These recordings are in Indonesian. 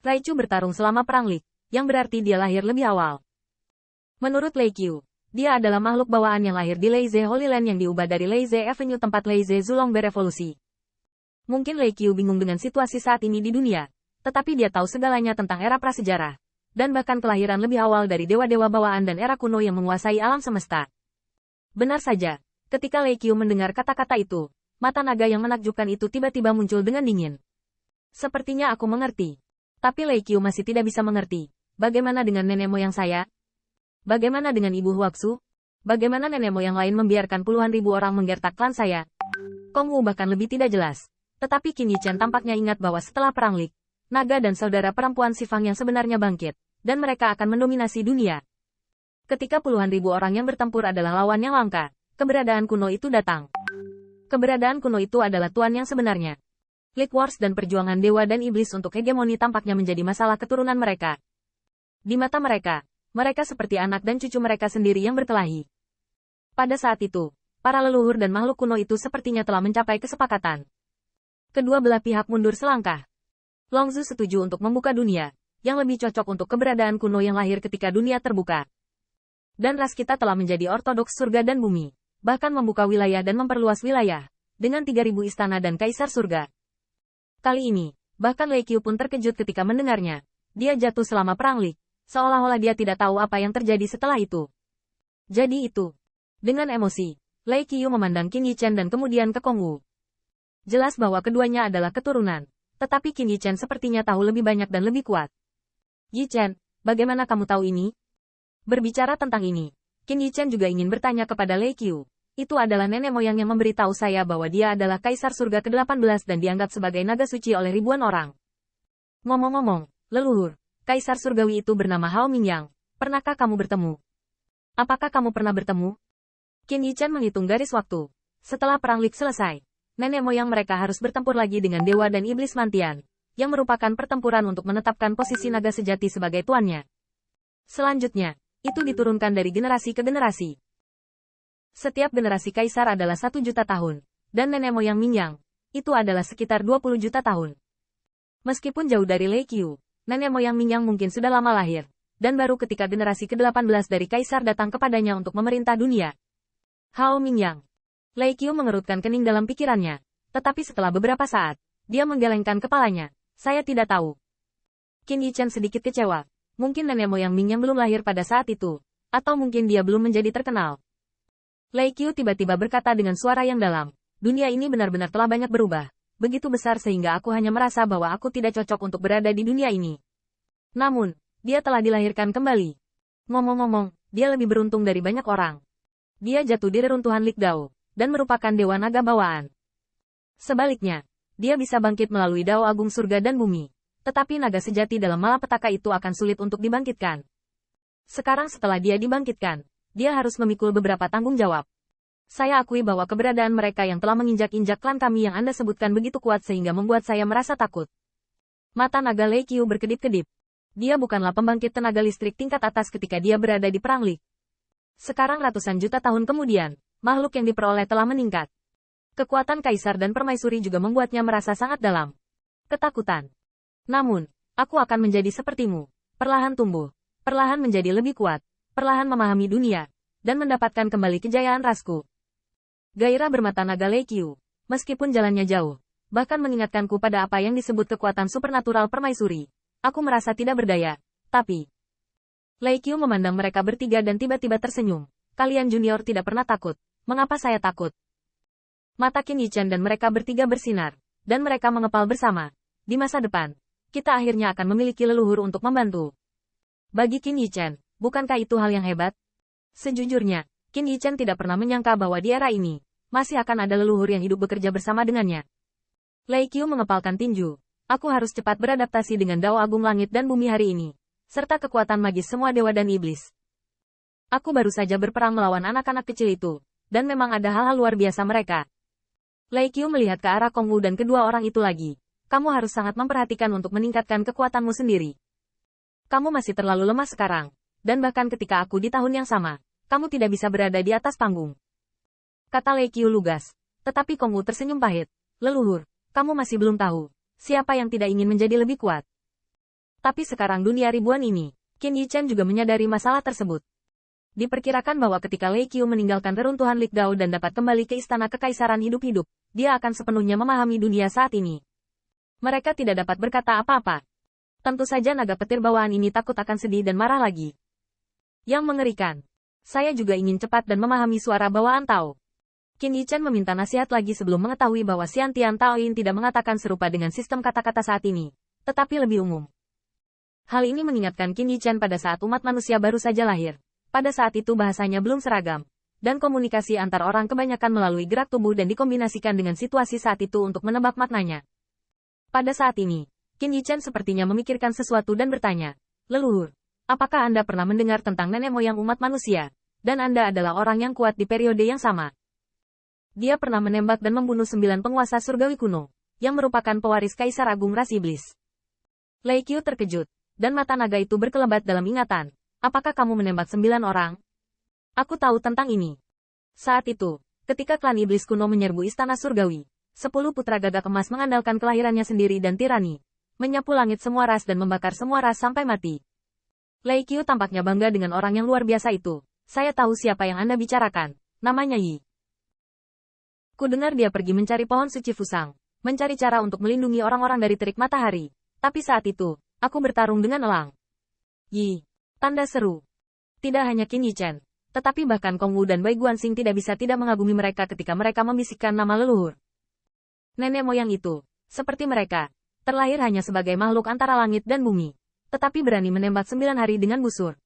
Raichu bertarung selama Perang Lik, yang berarti dia lahir lebih awal. Menurut Lei Qiu, dia adalah makhluk bawaan yang lahir di Leize Holy Land yang diubah dari Leize Avenue tempat Leize Zulong berevolusi. Mungkin Lei Qiu bingung dengan situasi saat ini di dunia, tetapi dia tahu segalanya tentang era prasejarah, dan bahkan kelahiran lebih awal dari dewa-dewa bawaan dan era kuno yang menguasai alam semesta. Benar saja, ketika Lei Qiu mendengar kata-kata itu, mata naga yang menakjubkan itu tiba-tiba muncul dengan dingin. Sepertinya aku mengerti. Tapi Lei Qiu masih tidak bisa mengerti. Bagaimana dengan nenek moyang saya? Bagaimana dengan ibu Huaxu? Bagaimana nenek moyang lain membiarkan puluhan ribu orang menggertak klan saya? Kong Wu bahkan lebih tidak jelas. Tetapi Qin Yichen tampaknya ingat bahwa setelah Perang Lik, naga dan saudara perempuan Si Fang yang sebenarnya bangkit, dan mereka akan mendominasi dunia. Ketika puluhan ribu orang yang bertempur adalah lawan yang langka, keberadaan kuno itu datang. Keberadaan kuno itu adalah tuan yang sebenarnya. League Wars dan perjuangan dewa dan iblis untuk hegemoni tampaknya menjadi masalah keturunan mereka. Di mata mereka, mereka seperti anak dan cucu mereka sendiri yang berkelahi. Pada saat itu, para leluhur dan makhluk kuno itu sepertinya telah mencapai kesepakatan. Kedua belah pihak mundur selangkah. Longzhu setuju untuk membuka dunia, yang lebih cocok untuk keberadaan kuno yang lahir ketika dunia terbuka. Dan ras kita telah menjadi ortodoks surga dan bumi, bahkan membuka wilayah dan memperluas wilayah, dengan 3.000 istana dan kaisar surga. Kali ini, bahkan Lei Qiu pun terkejut ketika mendengarnya. Dia jatuh selama Perang Lik, seolah-olah dia tidak tahu apa yang terjadi setelah itu. Jadi itu. Dengan emosi, Lei Qiu memandang Qin Yichen dan kemudian ke Kong Wu. Jelas bahwa keduanya adalah keturunan, tetapi Qin Yichen sepertinya tahu lebih banyak dan lebih kuat. Yichen, bagaimana kamu tahu ini? Berbicara tentang ini, Qin Yichen juga ingin bertanya kepada Lei Qiu. Itu adalah nenek moyang yang memberitahu saya bahwa dia adalah Kaisar Surga ke-18 dan dianggap sebagai naga suci oleh ribuan orang. Ngomong-ngomong, leluhur, Kaisar Surgawi itu bernama Hao Mingyang. Pernahkah kamu bertemu? Apakah kamu pernah bertemu? Qin Yichen menghitung garis waktu. Setelah Perang Lik selesai, nenek moyang mereka harus bertempur lagi dengan dewa dan iblis mantian, yang merupakan pertempuran untuk menetapkan posisi naga sejati sebagai tuannya. Selanjutnya, itu diturunkan dari generasi ke generasi. Setiap generasi kaisar adalah 1 juta tahun, dan nenek moyang Mingyang, itu adalah sekitar 20 juta tahun. Meskipun jauh dari Lei Qiu, nenek moyang Mingyang mungkin sudah lama lahir, dan baru ketika generasi ke-18 dari kaisar datang kepadanya untuk memerintah dunia. Hao Mingyang. Lei Qiu mengerutkan kening dalam pikirannya, tetapi setelah beberapa saat, dia menggelengkan kepalanya. Saya tidak tahu. Qin Yichen sedikit kecewa. Mungkin nenek moyang Mingyang belum lahir pada saat itu, atau mungkin dia belum menjadi terkenal. Lei Qiu tiba-tiba berkata dengan suara yang dalam, dunia ini benar-benar telah banyak berubah, begitu besar sehingga aku hanya merasa bahwa aku tidak cocok untuk berada di dunia ini. Namun, dia telah dilahirkan kembali. Ngomong-ngomong, dia lebih beruntung dari banyak orang. Dia jatuh di reruntuhan Lik Dao, dan merupakan dewa naga bawaan. Sebaliknya, dia bisa bangkit melalui Dao Agung Surga dan Bumi, tetapi naga sejati dalam malapetaka itu akan sulit untuk dibangkitkan. Sekarang setelah dia dibangkitkan, dia harus memikul beberapa tanggung jawab. Saya akui bahwa keberadaan mereka yang telah menginjak-injak klan kami yang Anda sebutkan begitu kuat sehingga membuat saya merasa takut. Mata naga Lei Qiu berkedip-kedip. Dia bukanlah pembangkit tenaga listrik tingkat atas ketika dia berada di Perang Lik. Sekarang ratusan juta tahun kemudian, makhluk yang diperoleh telah meningkat. Kekuatan kaisar dan permaisuri juga membuatnya merasa sangat dalam ketakutan. Namun, aku akan menjadi sepertimu, perlahan tumbuh, perlahan menjadi lebih kuat, perlahan memahami dunia, dan mendapatkan kembali kejayaan rasku. Gairah bermata naga Lei Qiu, meskipun jalannya jauh, bahkan mengingatkanku pada apa yang disebut kekuatan supernatural permaisuri. Aku merasa tidak berdaya, tapi... Lei Qiu memandang mereka bertiga dan tiba-tiba tersenyum. Kalian junior tidak pernah takut. Mengapa saya takut? Mata Qin Yichen dan mereka bertiga bersinar, dan mereka mengepal bersama. Di masa depan, kita akhirnya akan memiliki leluhur untuk membantu. Bagi Qin Yichen, bukankah itu hal yang hebat? Sejujurnya, Qin Yichen tidak pernah menyangka bahwa di era ini, masih akan ada leluhur yang hidup bekerja bersama dengannya. Lei Qiu mengepalkan tinju. Aku harus cepat beradaptasi dengan Dao Agung Langit dan Bumi hari ini, serta kekuatan magis semua dewa dan iblis. Aku baru saja berperang melawan anak-anak kecil itu, dan memang ada hal-hal luar biasa mereka. Lei Qiu melihat ke arah Kong Wu dan kedua orang itu lagi. Kamu harus sangat memperhatikan untuk meningkatkan kekuatanmu sendiri. Kamu masih terlalu lemah sekarang, dan bahkan ketika aku di tahun yang sama, kamu tidak bisa berada di atas panggung. Kata Lei Qiu lugas, tetapi Kong Wu tersenyum pahit. Leluhur, kamu masih belum tahu, siapa yang tidak ingin menjadi lebih kuat. Tapi sekarang dunia ribuan ini, Qin Yichen juga menyadari masalah tersebut. Diperkirakan bahwa ketika Lei Qiu meninggalkan reruntuhan Lik Dao dan dapat kembali ke istana kekaisaran hidup-hidup, dia akan sepenuhnya memahami dunia saat ini. Mereka tidak dapat berkata apa-apa. Tentu saja naga petir bawaan ini takut akan sedih dan marah lagi. Yang mengerikan. Saya juga ingin cepat dan memahami suara bawaan Tao. Qin Yichen meminta nasihat lagi sebelum mengetahui bahwa Xian Tian Taoyin tidak mengatakan serupa dengan sistem kata-kata saat ini, tetapi lebih umum. Hal ini mengingatkan Qin Yichen pada saat umat manusia baru saja lahir. Pada saat itu bahasanya belum seragam, dan komunikasi antar orang kebanyakan melalui gerak tubuh dan dikombinasikan dengan situasi saat itu untuk menebak maknanya. Pada saat ini, Qin Yichen sepertinya memikirkan sesuatu dan bertanya, "Leluhur, apakah Anda pernah mendengar tentang nenek moyang umat manusia? Dan Anda adalah orang yang kuat di periode yang sama." Dia pernah menembak dan membunuh 9 penguasa surgawi kuno, yang merupakan pewaris Kaisar Agung ras iblis. Lei Qiu terkejut, dan mata naga itu berkelebat dalam ingatan. "Apakah kamu menembak 9 orang? Aku tahu tentang ini." Saat itu, ketika klan iblis kuno menyerbu istana surgawi, 10 putra gagak emas mengandalkan kelahirannya sendiri dan tirani, menyapu langit semua ras dan membakar semua ras sampai mati. Lei Qiu tampaknya bangga dengan orang yang luar biasa itu. "Saya tahu siapa yang Anda bicarakan, namanya Yi. Ku dengar dia pergi mencari pohon suci Fusang, mencari cara untuk melindungi orang-orang dari terik matahari. Tapi saat itu, aku bertarung dengan elang." "Yi." Tanda seru. Tidak hanya Qin Yichen, tetapi bahkan Kong Wu dan Bai Guanxing tidak bisa tidak mengagumi mereka ketika mereka membisikkan nama leluhur. Nenek moyang itu, seperti mereka, terlahir hanya sebagai makhluk antara langit dan bumi, tetapi berani menembak 9 hari dengan busur.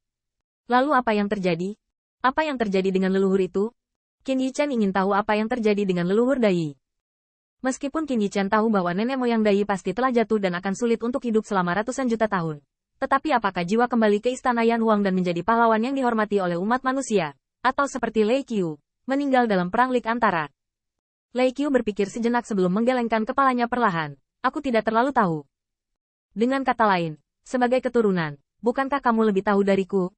Lalu apa yang terjadi? Apa yang terjadi dengan leluhur itu? Qin Yichen ingin tahu apa yang terjadi dengan leluhur Dai. Meskipun Qin Yichen tahu bahwa nenek moyang Dai pasti telah jatuh dan akan sulit untuk hidup selama ratusan juta tahun. Tetapi apakah jiwa kembali ke istana Yan Huang dan menjadi pahlawan yang dihormati oleh umat manusia? Atau seperti Lei Qiu, meninggal dalam perang Lik Antara? Lei Qiu berpikir sejenak sebelum menggelengkan kepalanya perlahan. "Aku tidak terlalu tahu." Dengan kata lain, sebagai keturunan, bukankah kamu lebih tahu dariku?